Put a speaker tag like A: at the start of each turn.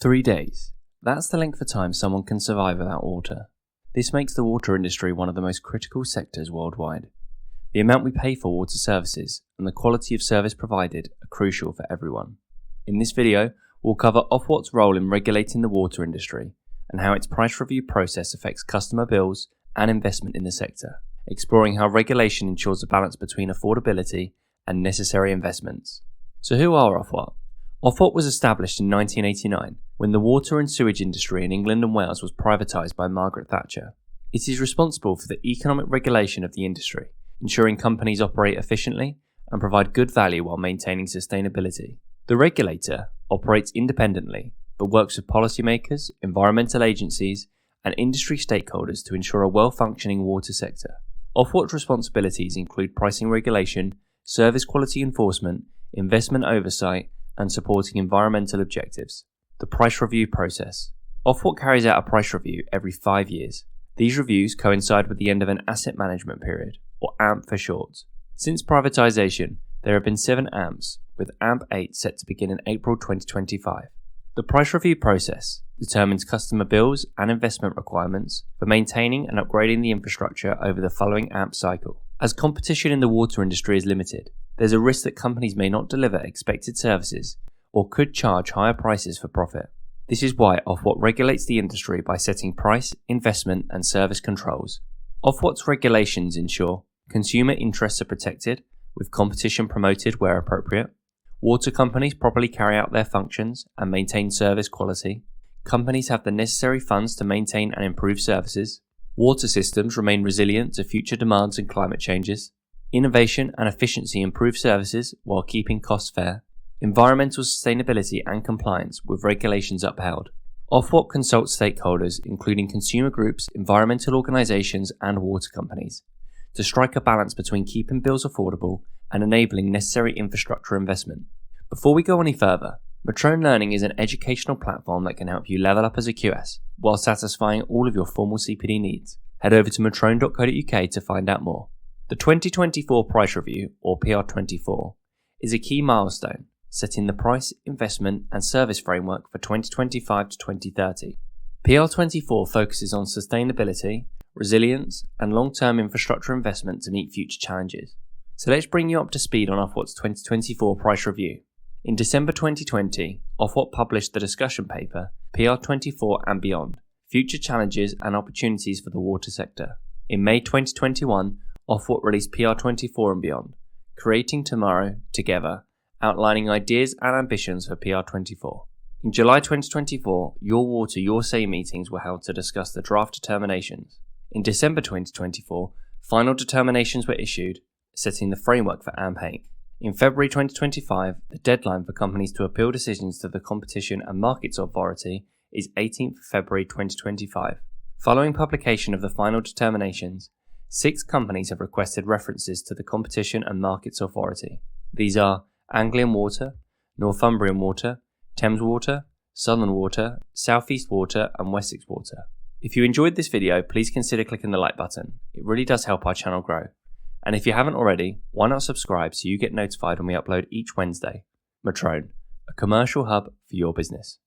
A: 3 days. That's the length of time someone can survive without water. This makes the water industry one of the most critical sectors worldwide. The amount we pay for water services and the quality of service provided are crucial for everyone. In this video, we'll cover Ofwat's role in regulating the water industry and how its price review process affects customer bills and investment in the sector, exploring how regulation ensures a balance between affordability and necessary investments. So who are Ofwat? Ofwat was established in 1989 when the water and sewage industry in England and Wales was privatised by Margaret Thatcher. It is responsible for the economic regulation of the industry, ensuring companies operate efficiently and provide good value while maintaining sustainability. The regulator operates independently but works with policymakers, environmental agencies and industry stakeholders to ensure a well-functioning water sector. Ofwat's responsibilities include pricing regulation, service quality enforcement, investment oversight and supporting environmental objectives. The price review process. Ofwat carries out a price review every 5 years. These reviews coincide with the end of an asset management period, or AMP for short. Since privatisation, there have been 7 AMPs, with AMP8 set to begin in April 2025. The price review process determines customer bills and investment requirements for maintaining and upgrading the infrastructure over the following AMP cycle. As competition in the water industry is limited, there's a risk that companies may not deliver expected services or could charge higher prices for profit. This is why Ofwat regulates the industry by setting price, investment and service controls. Ofwat's regulations ensure consumer interests are protected, with competition promoted where appropriate. Water companies properly carry out their functions and maintain service quality. Companies have the necessary funds to maintain and improve services. Water systems remain resilient to future demands and climate changes. Innovation and efficiency improve services while keeping costs fair. Environmental sustainability and compliance with regulations upheld. Ofwat consults stakeholders including consumer groups, environmental organisations and water companies to strike a balance between keeping bills affordable and enabling necessary infrastructure investment. Before we go any further, Metroun Learning is an educational platform that can help you level up as a QS while satisfying all of your formal CPD needs. Head over to metroun.co.uk to find out more. The 2024 Price Review, or PR24, is a key milestone, setting the price, investment and service framework for 2025 to 2030. PR24 focuses on sustainability, resilience and long-term infrastructure investment to meet future challenges. So let's bring you up to speed on Ofwat's 2024 Price Review. In December 2020, Ofwat published the discussion paper, PR24 and Beyond, Future Challenges and Opportunities for the Water Sector. In May 2021, Ofwat released PR24 and Beyond, Creating Tomorrow Together, outlining ideas and ambitions for PR24. In July 2024, Your Water, Your Say meetings were held to discuss the draft determinations. In December 2024, final determinations were issued, setting the framework for AMP8. In February 2025, the deadline for companies to appeal decisions to the Competition and Markets Authority is 18th February 2025. Following publication of the final determinations, 6 companies have requested references to the Competition and Markets Authority. These are Anglian Water, Northumbrian Water, Thames Water, Southern Water, South East Water and Wessex Water. If you enjoyed this video, please consider clicking the like button. It really does help our channel grow. And if you haven't already, why not subscribe so you get notified when we upload each Wednesday? Metroun, a commercial hub for your business.